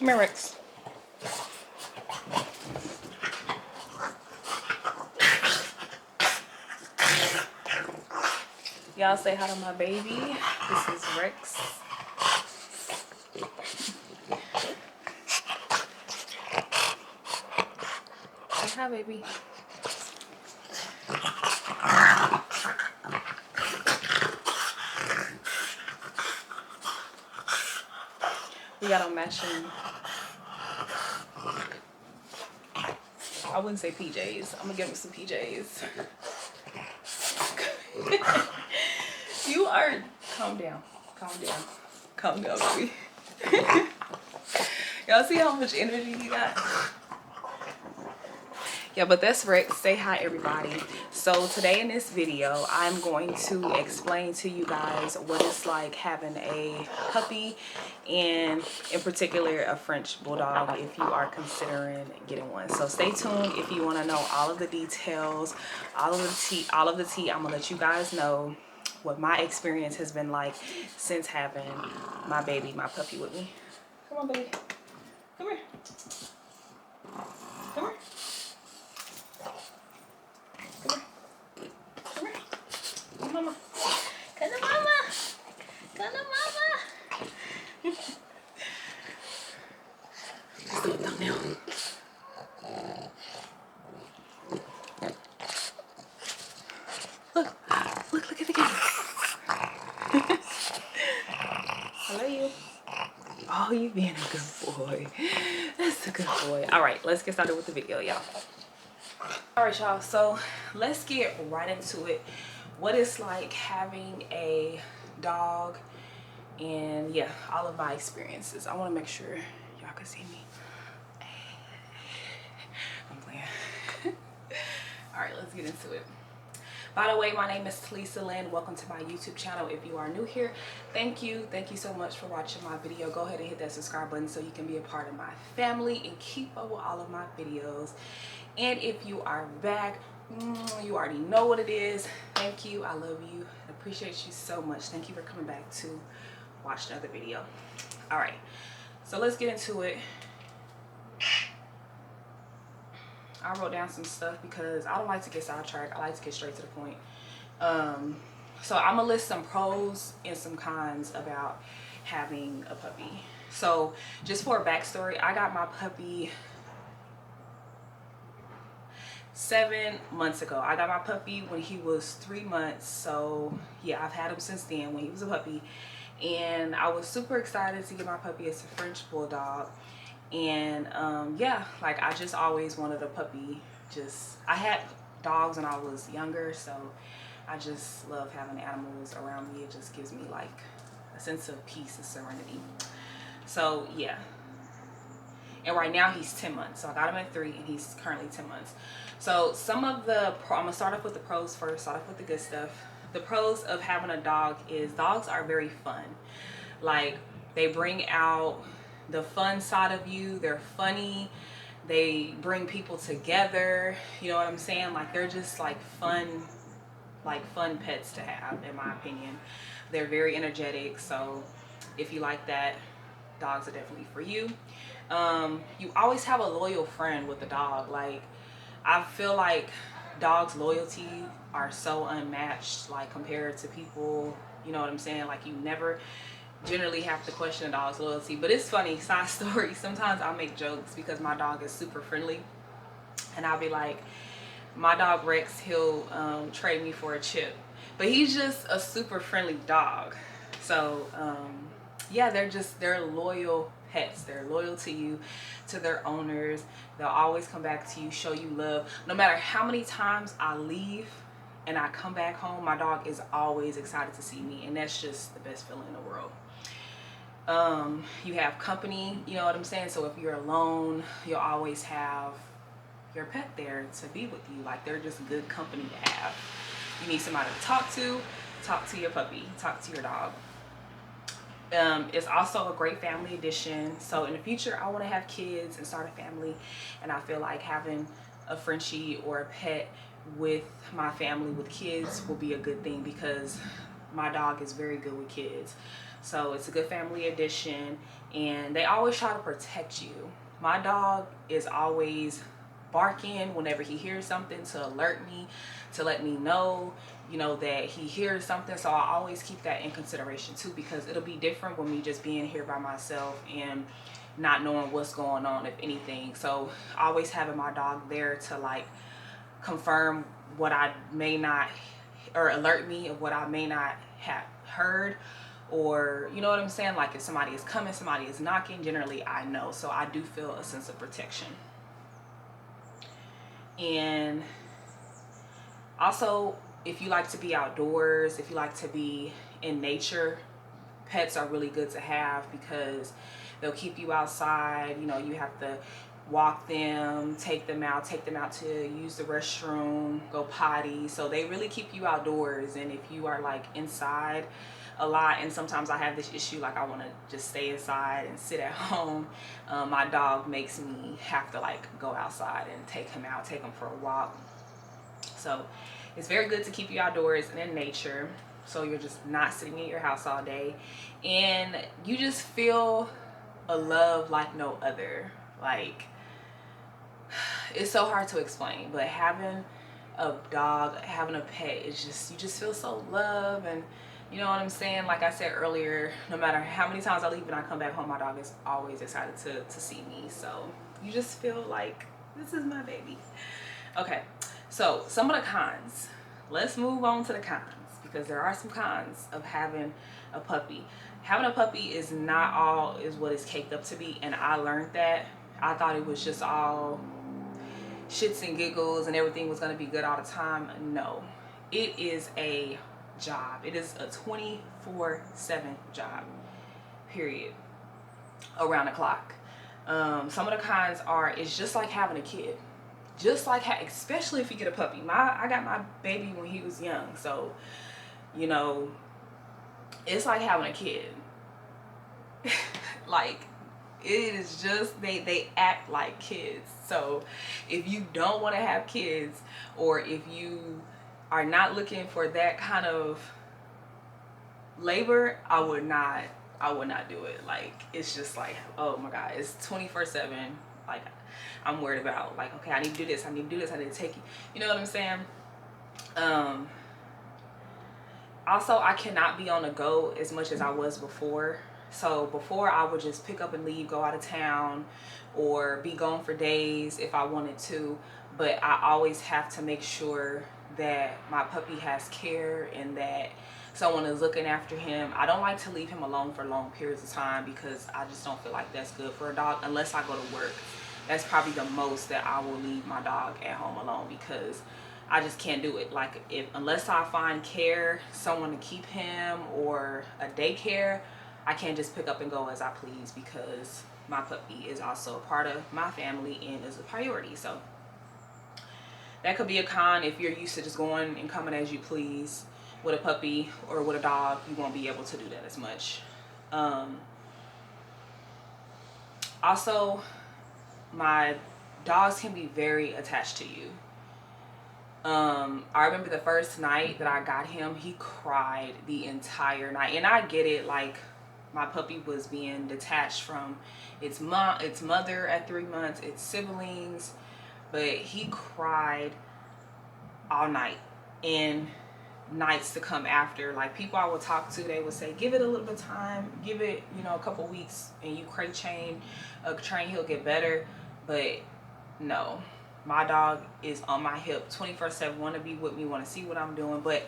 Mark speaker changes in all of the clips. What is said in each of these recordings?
Speaker 1: Come here, Rex. Y'all say hi to my baby. This is Rex. Say hi, baby. We got on matching, I wouldn't say PJs. I'm gonna give him some PJs. You are, calm down, baby. Y'all see how much energy you got? Yeah, but that's Rex. Say hi, everybody. So today in this video, I'm going to explain to you guys what it's like having a puppy, and in particular a French bulldog if you are considering getting one. So stay tuned if you want to know all of the details, all of the tea. I'm gonna let you guys know what my experience has been like since having my baby, my puppy with me. Come on, baby. Come here. Come here. Mama. Come to mama. Come to mama. Let's do a thumbnail. Look at the camera. I love you. Oh, you being a good boy. That's a good boy. All right, let's get started with the video, y'all. All right, y'all. So let's get right into it. What it's like having a dog, and yeah, all of my experiences. I want to make sure y'all can see me. I'm playing. All right, let's get into it. By the way, my name is talesalynn. Welcome to my YouTube channel. If you are new here, thank you so much for watching my video. Go ahead and hit that subscribe button so you can be a part of my family and keep up with all of my videos. And if you are back, you already know what it is. Thank you. I love you. I appreciate you so much. Thank you for coming back to watch another video. All right, so let's get into it. I wrote down some stuff because I don't like to get sidetracked. I like to get straight to the point. So I'm gonna list some pros and some cons about having a puppy. So just for a backstory, I got my puppy 7 months ago. I got my puppy when he was 3 months. So yeah, I've had him since then when he was a puppy. And I was super excited to get my puppy as a French bulldog. And yeah, like I just always wanted a puppy. I had dogs when I was younger, so I just love having animals around me. It just gives me like a sense of peace and serenity. So yeah. And right now he's 10 months. So I got him at 3 and he's currently 10 months. So some of the, I'm gonna start off with the pros first, start off with the good stuff. The pros of having a dog is dogs are very fun. Like they bring out the fun side of you. They're funny. They bring people together. You know what I'm saying? Like they're just like fun pets to have, in my opinion. They're very energetic. So if you like that, dogs are definitely for you. You always have a loyal friend with a dog. Like I feel like dogs' loyalty are so unmatched, like compared to people. You know what I'm saying? Like you never generally have to question a dog's loyalty. But it's funny, side story, sometimes I'll make jokes because my dog is super friendly, and I'll be like, my dog Rex, he'll trade me for a chip, but he's just a super friendly dog. So yeah, they're loyal pets. They're loyal to you, to their owners. They'll always come back to you, show you love. No matter how many times I leave and I come back home, my dog is always excited to see me, and that's just the best feeling in the world. You have company, you know what I'm saying? So if you're alone, you'll always have your pet there to be with you. Like they're just good company to have. You need somebody to talk to your puppy, talk to your dog. It's also a great family addition. So in the future, I want to have kids and start a family, and I feel like having a Frenchie or a pet with my family with kids will be a good thing because my dog is very good with kids. So it's a good family addition, and they always try to protect you. My dog is always barking whenever he hears something to alert me, to let me know, you know, that he hears something. So I always keep that in consideration too, because it'll be different when me just being here by myself and not knowing what's going on, if anything. So always having my dog there to like confirm what I may not, or alert me of what I may not have heard, or you know what I'm saying, like if somebody is coming, somebody is knocking, generally I know. So I do feel a sense of protection. And also, if you like to be outdoors, if you like to be in nature, pets are really good to have because they'll keep you outside. You know, you have to walk them, take them out to use the restroom, go potty. So they really keep you outdoors. And if you are like inside a lot, and sometimes I have this issue, like I want to just stay inside and sit at home, my dog makes me have to like go outside and take him out, take him for a walk. So it's very good to keep you outdoors and in nature, so you're just not sitting in your house all day, and you just feel a love like no other. Like, it's so hard to explain, but having a dog, having a pet, it's just, you just feel so loved. And you know what I'm saying, like I said earlier, no matter how many times I leave and I come back home, my dog is always excited to see me. So you just feel like this is my baby. Okay, so some of the cons. Let's move on to the cons, because there are some cons of having a puppy. Having a puppy is not all is what it's caked up to be, and I learned that. I thought it was just all shits and giggles and everything was going to be good all the time. No, it is a job. It is a 24/7 job, period, around the clock. Some of the cons are, it's just like having a kid. Just like, especially if you get a puppy. I got my baby when he was young, so you know, it's like having a kid. Like, it is just, they act like kids. So if you don't want to have kids, or if you are not looking for that kind of labor, I would not do it. Like, it's just like, oh my god, it's 24/7. Like, I'm worried about, like, okay, I need to do this, I need to do this, I need to take you, you know what I'm saying? Also, I cannot be on the go as much as I was before. So before, I would just pick up and leave, go out of town, or be gone for days if I wanted to. But I always have to make sure that my puppy has care and that someone is looking after him. I don't like to leave him alone for long periods of time, because I just don't feel like that's good for a dog, unless I go to work. That's probably the most that I will leave my dog at home alone, because I just can't do it. Like, unless I find care, someone to keep him, or a daycare, I can't just pick up and go as I please, because my puppy is also a part of my family and is a priority. So that could be a con. If you're used to just going and coming as you please with a puppy or with a dog, you won't be able to do that as much. Also, my dogs can be very attached to you. I remember the first night that I got him, he cried the entire night. And I get it, like, my puppy was being detached from its mother at 3 months, its siblings, but he cried all night. And nights to come after, like, people I would talk to, they would say, give it a little bit of time, give it, you know, a couple weeks, and you crate train, he'll get better. But no, my dog is on my hip 24/7, want to be with me, want to see what I'm doing. But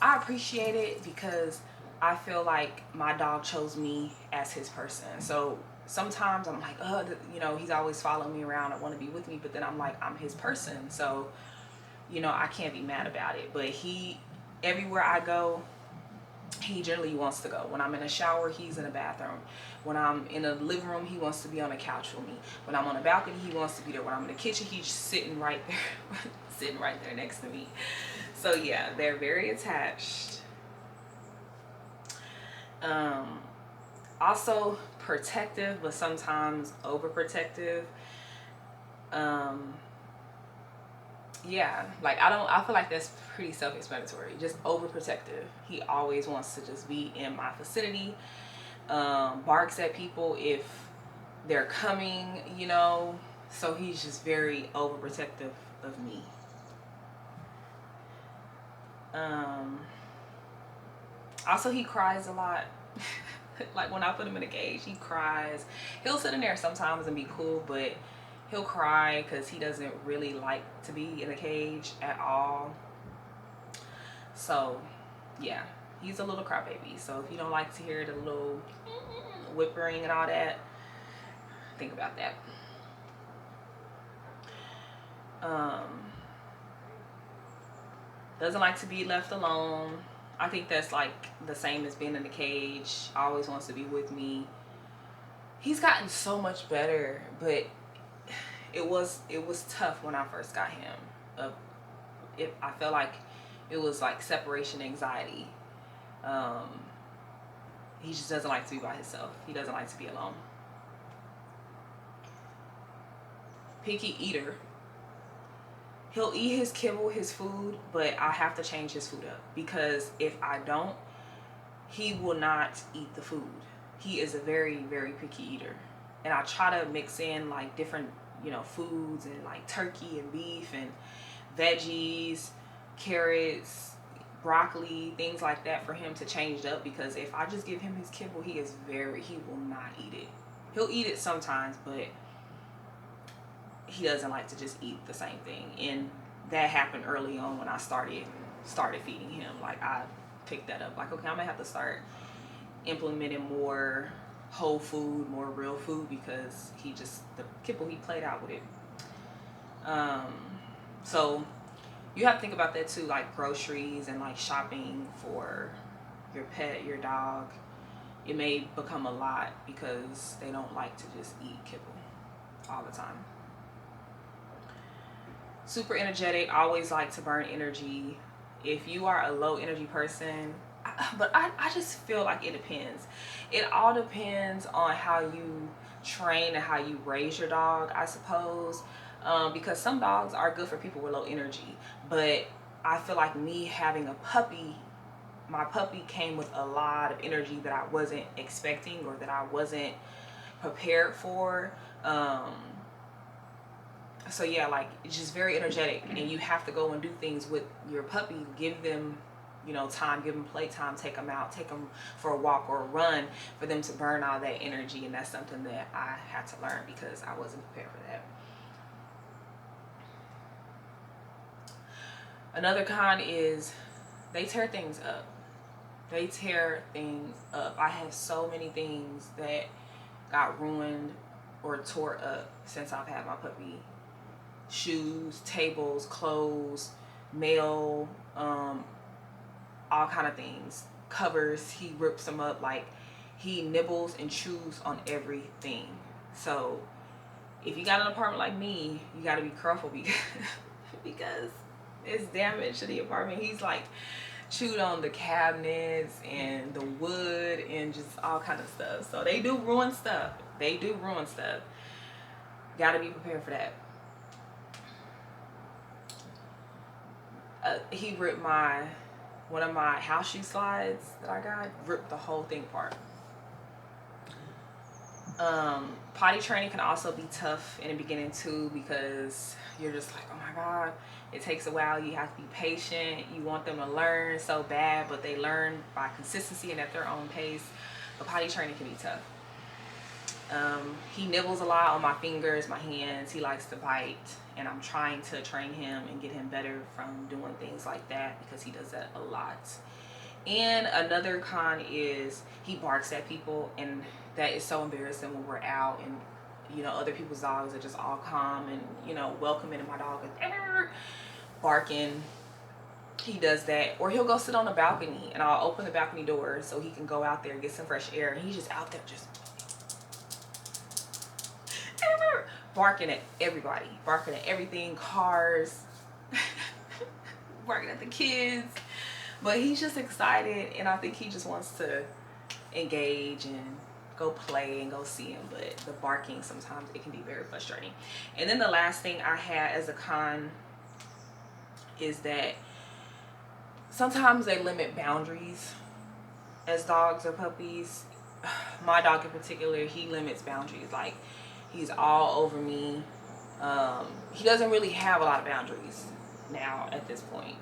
Speaker 1: I appreciate it, because I feel like my dog chose me as his person. So sometimes I'm like, oh, you know, he's always following me around, I want to be with me, but then I'm like, I'm his person, so you know, I can't be mad about it. But everywhere I go, he generally wants to go. When I'm in a shower, he's in the bathroom. When I'm in a living room, he wants to be on the couch with me. When I'm on the balcony, he wants to be there. When I'm in the kitchen, he's sitting right there, sitting right there next to me. So yeah, they're very attached. Also protective, but sometimes overprotective. Yeah, like, I feel like that's pretty self-explanatory. Just overprotective. He always wants to just be in my vicinity, barks at people if they're coming, you know. So he's just very overprotective of me. Also, he cries a lot. Like when I put him in a cage, he cries. He'll sit in there sometimes and be cool, but he'll cry because he doesn't really like to be in a cage at all. So yeah, he's a little crybaby. So if you don't like to hear the little whimpering and all that, think about that. Doesn't like to be left alone. I think that's like the same as being in the cage. Always wants to be with me. He's gotten so much better, but it was tough when I first got him. I felt like it was like separation anxiety. He just doesn't like to be by himself. He doesn't like to be alone. Picky eater. He'll eat his kibble, his food, but I have to change his food up, because if I don't, he will not eat the food. He is a very, very picky eater. And I try to mix in like different, you know, foods, and like turkey and beef and veggies, carrots, broccoli, things like that for him to change it up, because if I just give him his kibble, he will not eat it. He'll eat it sometimes, but he doesn't like to just eat the same thing. And that happened early on when I started feeding him. Like I picked that up, like, okay, I'm gonna have to start implementing more whole food, more real food, because the kibble, he played out with it. So you have to think about that too, like groceries and like shopping for your pet, your dog. It may become a lot because they don't like to just eat kibble all the time. Super energetic, always like to burn energy. If you are a low energy person, but I just feel like it depends. It all depends on how you train and how you raise your dog, I suppose. Because some dogs are good for people with low energy, but I feel like me having a puppy, my puppy came with a lot of energy that I wasn't expecting or that I wasn't prepared for. So yeah, like, it's just very energetic, and you have to go and do things with your puppy. Give them, you know, time, give them playtime, take them out, take them for a walk or a run for them to burn all that energy. And that's something that I had to learn because I wasn't prepared for that. Another con is they tear things up. They tear things up. I have so many things that got ruined or tore up since I've had my puppy. Shoes, tables, clothes, mail, all kind of things. Covers, he rips them up. Like, he nibbles and chews on everything. So if you got an apartment like me, you got to be careful because it's damage to the apartment. He's like chewed on the cabinets and the wood and just all kind of stuff. So they do ruin stuff. Got to be prepared for that. He ripped one of my house shoe slides that I got, ripped the whole thing apart. Potty training can also be tough in the beginning too, because you're just like, oh my God, it takes a while. You have to be patient. You want them to learn so bad, but they learn by consistency and at their own pace. But potty training can be tough. He nibbles a lot on my fingers, my hands. He likes to bite, and I'm trying to train him and get him better from doing things like that, because he does that a lot. And another con is he barks at people, and that is so embarrassing when we're out and, you know, other people's dogs are just all calm and, you know, welcoming, and my dog is barking. He does that. Or he'll go sit on the balcony, and I'll open the balcony door so he can go out there and get some fresh air, and he's just out there just barking at everybody, barking at everything, cars, barking at the kids. But he's just excited, and I think he just wants to engage and go play and go see him. But the barking, sometimes it can be very frustrating. And then the last thing I had as a con is that sometimes they limit boundaries as dogs or puppies. my dog in particular, he limits boundaries. Like, he's all over me. He doesn't really have a lot of boundaries now at this point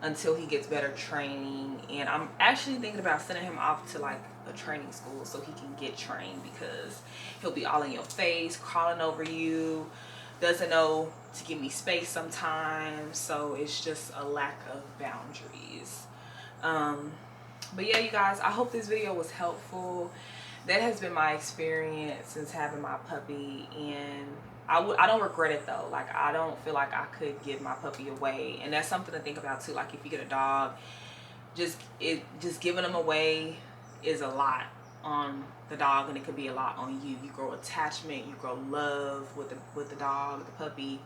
Speaker 1: until he gets better training. And I'm actually thinking about sending him off to like a training school so he can get trained, because he'll be all in your face, crawling over you, doesn't know to give me space sometimes. So it's just a lack of boundaries. But yeah, you guys, I hope this video was helpful. That has been my experience since having my puppy, and I don't regret it though. Like, I don't feel like I could give my puppy away, and that's something to think about too. Like, if you get a dog, just giving them away is a lot on the dog, and it could be a lot on you. You grow attachment, you grow love with the dog, the puppy,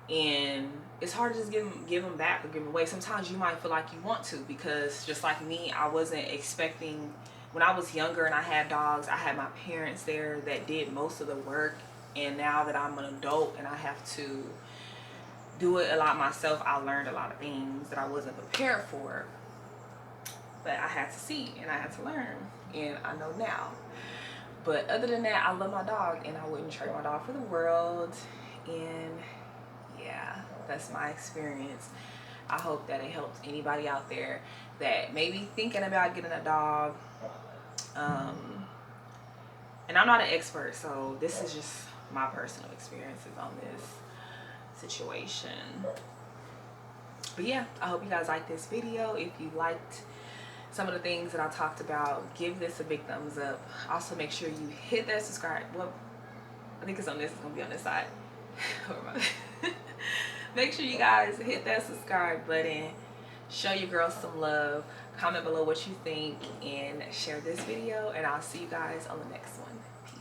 Speaker 1: and it's hard to just give them back or give them away. Sometimes you might feel like you want to, because just like me, I wasn't expecting. When I was younger and I had dogs, I had my parents there that did most of the work. And now that I'm an adult and I have to do it a lot myself, I learned a lot of things that I wasn't prepared for. But I had to see and I had to learn, and I know now. But other than that, I love my dog and I wouldn't trade my dog for the world. And yeah, that's my experience. I hope that it helped anybody out there that may be thinking about getting a dog. And I'm not an expert, so this is just my personal experiences on this situation. But yeah, I hope you guys liked this video. If you liked some of the things that I talked about, give this a big thumbs up. Also, make sure you hit that subscribe. Well, I think it's on this. It's gonna be on this side. Make sure you guys hit that subscribe button. Show your girls some love. Comment below what you think and share this video. And I'll see you guys on the next one. Peace.